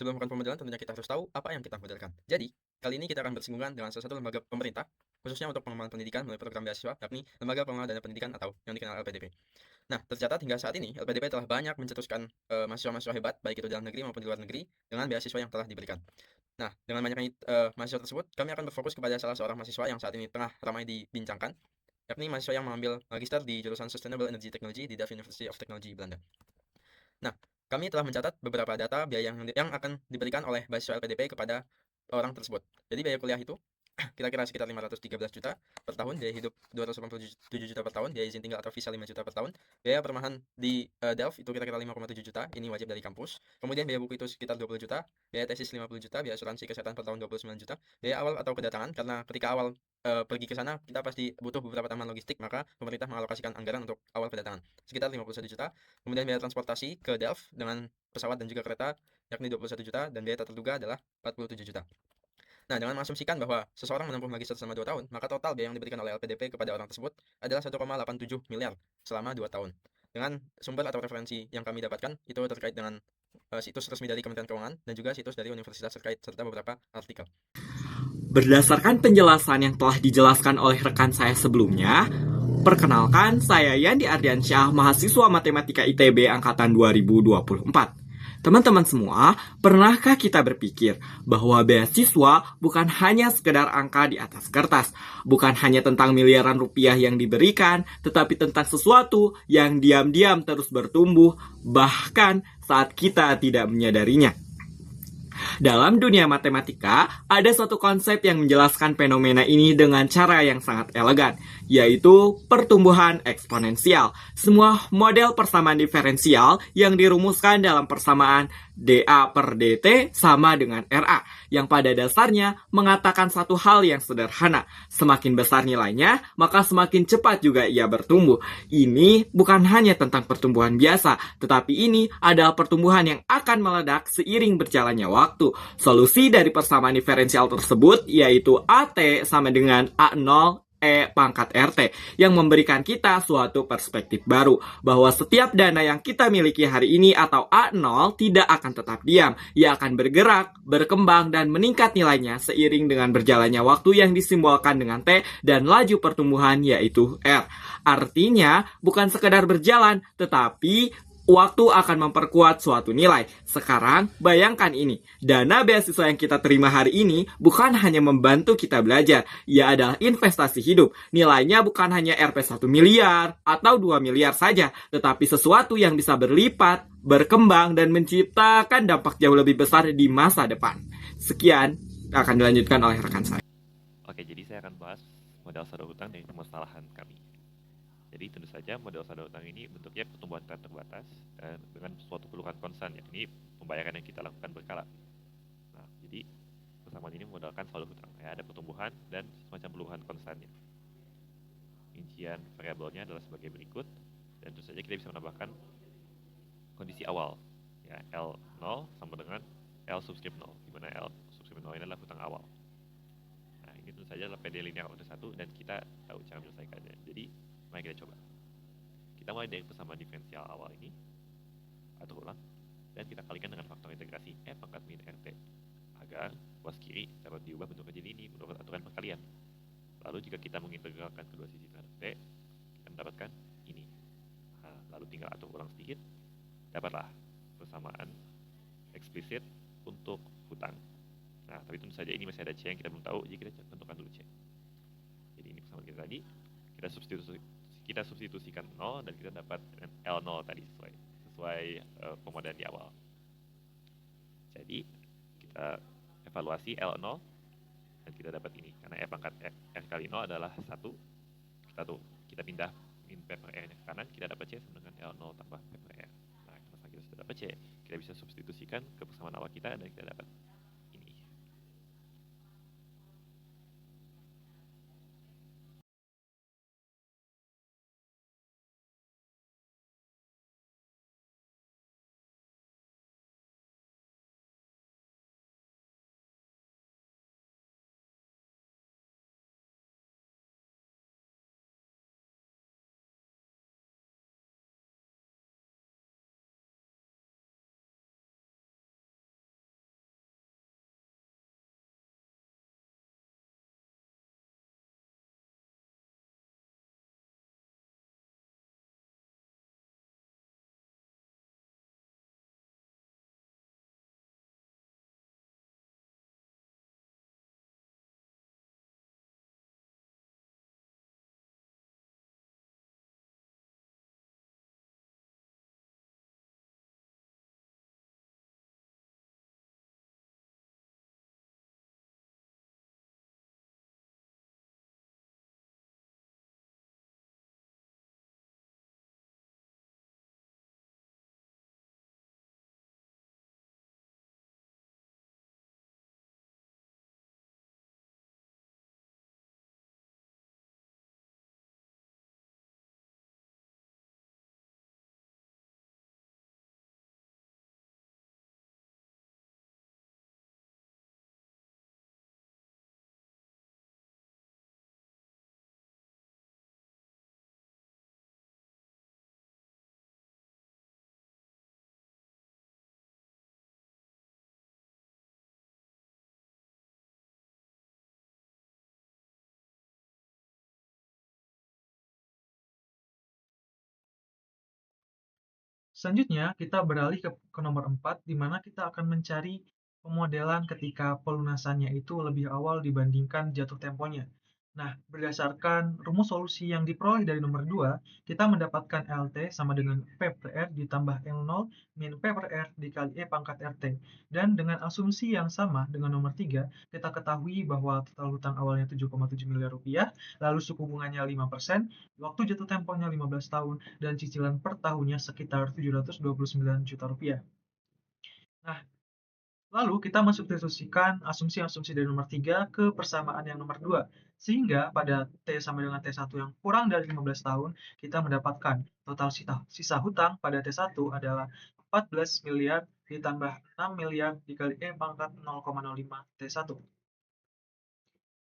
sebelum melakukan pemodal tentunya kita harus tahu apa yang kita modalkan. Jadi, kali ini kita akan bersinggungan dengan salah satu lembaga pemerintah, khususnya untuk pengembangan pendidikan melalui program beasiswa, yakni Lembaga Pengelola Dana Pendidikan atau yang dikenal LPDP. Nah, tercatat hingga saat ini LPDP telah banyak mencetuskan mahasiswa-mahasiswa hebat, baik itu dalam negeri maupun di luar negeri, dengan beasiswa yang telah diberikan. Nah, dengan banyaknya mahasiswa tersebut, kami akan berfokus kepada salah seorang mahasiswa yang saat ini tengah ramai dibincangkan, yakni mahasiswa yang mengambil magister di jurusan Sustainable Energy Technology di Delft University of Technology, Belanda. Nah, kami telah mencatat beberapa data biaya yang akan diberikan oleh mahasiswa LPDP kepada orang tersebut. Jadi biaya kuliah itu kira-kira sekitar 513 juta per tahun, biaya hidup 287 juta per tahun, biaya izin tinggal atau visa 5 juta per tahun, biaya permahan di Delft itu kira-kira 5,7 juta, ini wajib dari kampus. Kemudian biaya buku itu sekitar 20 juta, biaya tesis 50 juta, biaya asuransi kesehatan per tahun 29 juta, biaya awal atau kedatangan karena ketika awal pergi ke sana kita pasti butuh beberapa tambahan logistik, maka pemerintah mengalokasikan anggaran untuk awal kedatangan sekitar 51 juta. Kemudian biaya transportasi ke Delft dengan pesawat dan juga kereta yakni 21 juta dan biaya tak terduga adalah 47 juta. Nah, dengan mengasumsikan bahwa seseorang menempuh magister selama 2 tahun, maka total biaya yang diberikan oleh LPDP kepada orang tersebut adalah 1,87 miliar selama 2 tahun. Dengan sumber atau referensi yang kami dapatkan, itu terkait dengan situs resmi dari Kementerian Keuangan dan juga situs dari universitas terkait serta beberapa artikel. Berdasarkan penjelasan yang telah dijelaskan oleh rekan saya sebelumnya, perkenalkan saya Yandi Ardiansyah, mahasiswa Matematika ITB angkatan 2024. Teman-teman semua, pernahkah kita berpikir bahwa beasiswa bukan hanya sekedar angka di atas kertas, bukan hanya tentang miliaran rupiah yang diberikan, tetapi tentang sesuatu yang diam-diam terus bertumbuh, bahkan saat kita tidak menyadarinya. Dalam dunia matematika, ada suatu konsep yang menjelaskan fenomena ini dengan cara yang sangat elegan, yaitu pertumbuhan eksponensial. Semua model persamaan diferensial yang dirumuskan dalam persamaan dA per dt sama dengan RA, yang pada dasarnya mengatakan satu hal yang sederhana. Semakin besar nilainya, maka semakin cepat juga ia bertumbuh. Ini bukan hanya tentang pertumbuhan biasa, tetapi ini adalah pertumbuhan yang akan meledak seiring berjalannya waktu. Solusi dari persamaan diferensial tersebut yaitu AT sama dengan A0 pangkat RT yang memberikan kita suatu perspektif baru bahwa setiap dana yang kita miliki hari ini atau A0 tidak akan tetap diam. Ia akan bergerak, berkembang, dan meningkat nilainya seiring dengan berjalannya waktu yang disimbolkan dengan T dan laju pertumbuhan yaitu R. Artinya bukan sekedar berjalan, tetapi waktu akan memperkuat suatu nilai. Sekarang, bayangkan ini. Dana beasiswa yang kita terima hari ini bukan hanya membantu kita belajar. Ia adalah investasi hidup. Nilainya bukan hanya Rp 1 miliar atau 2 miliar saja, tetapi sesuatu yang bisa berlipat, berkembang, dan menciptakan dampak jauh lebih besar di masa depan. Sekian, akan dilanjutkan oleh rekan saya. Oke, jadi saya akan bahas modal saldo utang dari permasalahan kami. Jadi tentu saja model saldo utang ini bentuknya pertumbuhan tak terbatas dengan suatu keluhan konstan, yakni pembayaran yang kita lakukan berkala. Nah, jadi persamaan ini memodalkan saldo utang. Ya, ada pertumbuhan dan semacam peluhan konstannya. Rincian variabelnya adalah sebagai berikut, dan tentu saja kita bisa menambahkan kondisi awal. Ya, L0 sama dengan L subscript 0, di mana L subscript 0 ini adalah hutang awal. Nah, ini tentu saja adalah PD linear order 1 dan kita tahu cara menyelesaikannya. Jadi, mari kita coba. Kita mulai dari persamaan diferensial awal ini, atur ulang, dan kita kalikan dengan faktor integrasi E pangkat min RT, agar ruas kiri dapat diubah bentuknya jadi ini menurut aturan perkalian. Lalu jika kita mengintegralkan kedua sisi terhadap T, kita mendapatkan ini. Nah, lalu tinggal atur ulang sedikit, dapatlah persamaan eksplisit untuk hutang. Nah, tapi tentu saja ini masih ada C yang kita belum tahu, jadi kita tentukan dulu C. Jadi ini persamaan kita tadi, kita substitusikan 0 dan kita dapat L0 tadi sesuai pemodelan di awal. Jadi kita evaluasi L0 dan kita dapat ini karena E pangkat R kali 0 adalah 1. Kita pindah min P per R nya ke kanan, kita dapat C sama dengan L0 tambah P per R. Nah, karena kita sudah dapat C, kita bisa substitusikan ke persamaan awal kita dan kita dapat Selanjutnya, kita beralih ke nomor 4, di mana kita akan mencari pemodelan ketika pelunasannya itu lebih awal dibandingkan jatuh temponya. Nah, berdasarkan rumus solusi yang diperoleh dari nomor 2, kita mendapatkan LT sama dengan P per R ditambah L0 min P per R dikali E pangkat RT. Dan dengan asumsi yang sama dengan nomor 3, kita ketahui bahwa total hutang awalnya 7,7 miliar rupiah, lalu suku bunganya 5%, waktu jatuh temponya 15 tahun, dan cicilan per tahunnya sekitar 729 juta rupiah. Nah, lalu kita mensubstitusikan asumsi-asumsi dari nomor 3 ke persamaan yang nomor 2. Sehingga pada T sama dengan T1 yang kurang dari 15 tahun, kita mendapatkan total sisa hutang pada T1 adalah 14 miliar ditambah 6 miliar dikali E pangkat 0,05 T1.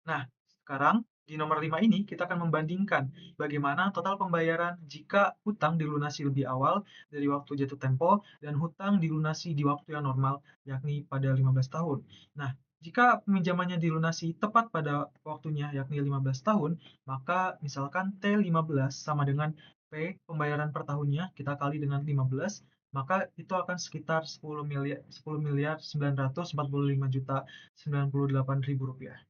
Nah, sekarang di nomor 5 ini kita akan membandingkan bagaimana total pembayaran jika hutang dilunasi lebih awal dari waktu jatuh tempo dan hutang dilunasi di waktu yang normal, yakni pada 15 tahun. Nah, jika peminjamannya dilunasi tepat pada waktunya, yakni 15 tahun, maka misalkan T15 sama dengan P pembayaran per tahunnya kita kali dengan 15, maka itu akan sekitar 10 miliar 945 juta 98 ribu rupiah.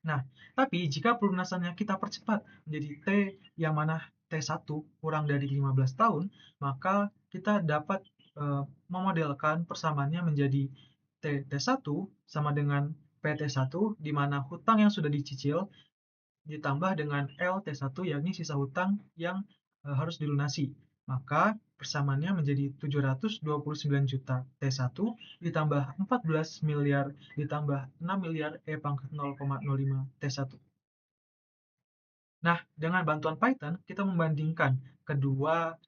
Nah, tapi jika pelunasannya kita percepat menjadi T yang mana T1 kurang dari 15 tahun, maka kita dapat memodelkan persamaannya menjadi T1 sama dengan PT1 di mana hutang yang sudah dicicil ditambah dengan LT1 yakni sisa hutang yang harus dilunasi. Maka persamaannya menjadi 729 juta T1 ditambah 14 miliar ditambah 6 miliar E pangkat 0,05 T1. Nah, dengan bantuan Python, kita membandingkan kedua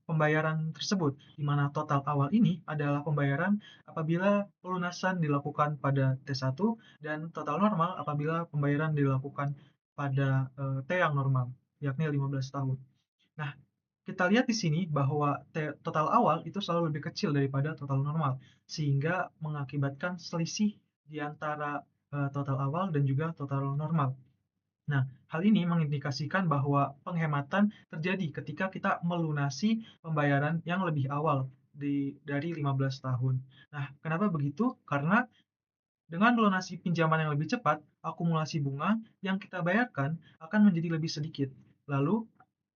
pembayaran tersebut, di mana total awal ini adalah pembayaran apabila pelunasan dilakukan pada T1 dan total normal apabila pembayaran dilakukan pada T yang normal, yakni 15 tahun. Nah, kita lihat di sini bahwa total awal itu selalu lebih kecil daripada total normal, sehingga mengakibatkan selisih di antara total awal dan juga total normal. Nah, hal ini mengindikasikan bahwa penghematan terjadi ketika kita melunasi pembayaran yang lebih awal dari 15 tahun. Nah, kenapa begitu? Karena dengan melunasi pinjaman yang lebih cepat, akumulasi bunga yang kita bayarkan akan menjadi lebih sedikit, lalu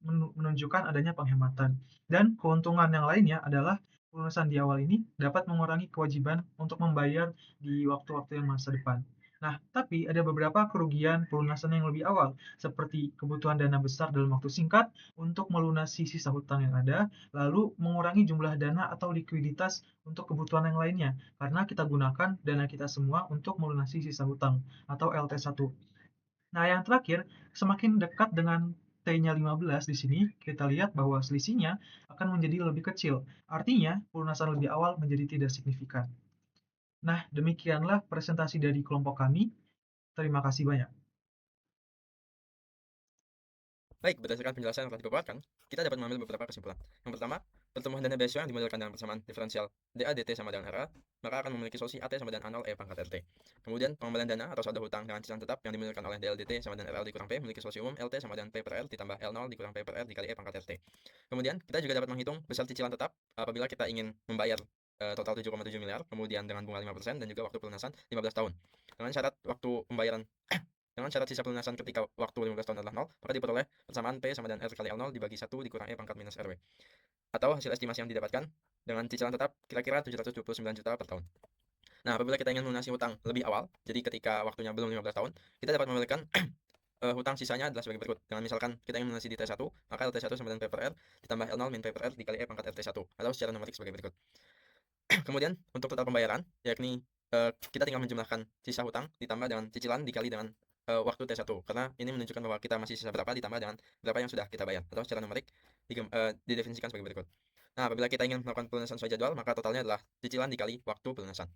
menunjukkan adanya penghematan. Dan keuntungan yang lainnya adalah pelunasan di awal ini dapat mengurangi kewajiban untuk membayar di waktu-waktu yang masa depan. Nah, tapi ada beberapa kerugian pelunasan yang lebih awal, seperti kebutuhan dana besar dalam waktu singkat untuk melunasi sisa hutang yang ada, lalu mengurangi jumlah dana atau likuiditas untuk kebutuhan yang lainnya, karena kita gunakan dana kita semua untuk melunasi sisa hutang atau LT1. Nah, yang terakhir, semakin dekat dengan T-nya 15 di sini, kita lihat bahwa selisihnya akan menjadi lebih kecil. Artinya, pelunasan lebih awal menjadi tidak signifikan. Nah, demikianlah presentasi dari kelompok kami. Terima kasih banyak. Baik, berdasarkan penjelasan yang telah dipaparkan, kita dapat mengambil beberapa kesimpulan. Yang pertama, pertemuan dana beasiswa yang dimodelkan dengan persamaan diferensial DA/DT sama dengan RA, maka akan memiliki solusi AT sama dengan A0 E pangkat RT. Kemudian, pengembalian dana atau saldo hutang dengan cicilan tetap yang dimodelkan oleh DLDT sama dengan RL dikurang P memiliki solusi umum LT sama dengan P per R ditambah L0 dikurang P per R dikali E pangkat RT. Kemudian, kita juga dapat menghitung besar cicilan tetap apabila kita ingin membayar total 7,7 miliar, kemudian dengan bunga 5% dan juga waktu pelunasan 15 tahun. Dengan syarat waktu pembayaran Dengan syarat sisa pelunasan ketika waktu 15 tahun adalah 0, maka diperoleh persamaan P sama dengan R kali L0 dibagi 1 dikurang E pangkat minus RW. Atau hasil estimasi yang didapatkan dengan cicilan tetap kira-kira 729 juta per tahun. Nah, apabila kita ingin melunasi hutang lebih awal, jadi ketika waktunya belum 15 tahun, kita dapat memiliki hutang sisanya adalah sebagai berikut. Dengan misalkan kita ingin melunasi di T1, maka LT1 sama dengan P per R ditambah L0 min P per R dikali E pangkat RT1, atau secara numerik sebagai berikut. Kemudian, untuk total pembayaran, yakni kita tinggal menjumlahkan sisa hutang ditambah dengan cicilan dikali dengan waktu T1, karena ini menunjukkan bahwa kita masih sisa berapa ditambah dengan berapa yang sudah kita bayar, atau secara numerik didefinisikan sebagai berikut. Nah, apabila kita ingin melakukan pelunasan sesuai jadwal, maka totalnya adalah cicilan dikali waktu pelunasan.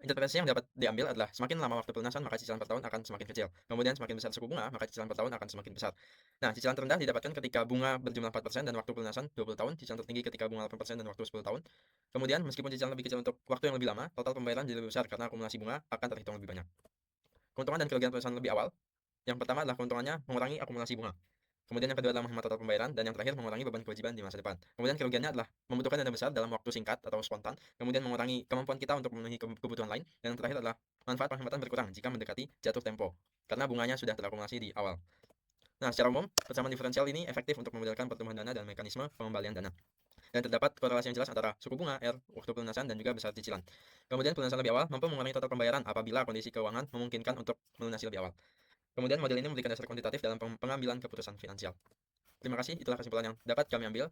Interpretasi yang dapat diambil adalah semakin lama waktu pelunasan, maka cicilan per tahun akan semakin kecil. Kemudian semakin besar suku bunga, maka cicilan per tahun akan semakin besar. Nah, cicilan terendah didapatkan ketika bunga berjumlah 4% dan waktu pelunasan 20 tahun, cicilan tertinggi ketika bunga 8% dan waktu 10 tahun. Kemudian, meskipun cicilan lebih kecil untuk waktu yang lebih lama, total pembayaran jadi lebih besar karena akumulasi bunga akan terhitung lebih banyak. Keuntungan dan kerugian pelunasan lebih awal. Yang pertama adalah keuntungannya mengurangi akumulasi bunga. Kemudian yang kedua adalah menghemat total pembayaran, dan yang terakhir mengurangi beban kewajiban di masa depan. Kemudian kerugiannya adalah membutuhkan dana besar dalam waktu singkat atau spontan, kemudian mengurangi kemampuan kita untuk memenuhi kebutuhan lain, dan yang terakhir adalah manfaat penghematan berkurang jika mendekati jatuh tempo, karena bunganya sudah terakumulasi di awal. Nah, secara umum, persamaan diferensial ini efektif untuk memodelkan pertumbuhan dana dan mekanisme pengembalian dana. Dan terdapat korelasi yang jelas antara suku bunga, R, waktu pelunasan, dan juga besar cicilan. Kemudian pelunasan lebih awal mampu mengurangi total pembayaran apabila kondisi keuangan memungkinkan untuk melunasi lebih awal. Kemudian model ini memberikan dasar kuantitatif dalam pengambilan keputusan finansial. Terima kasih, itulah kesimpulan yang dapat kami ambil.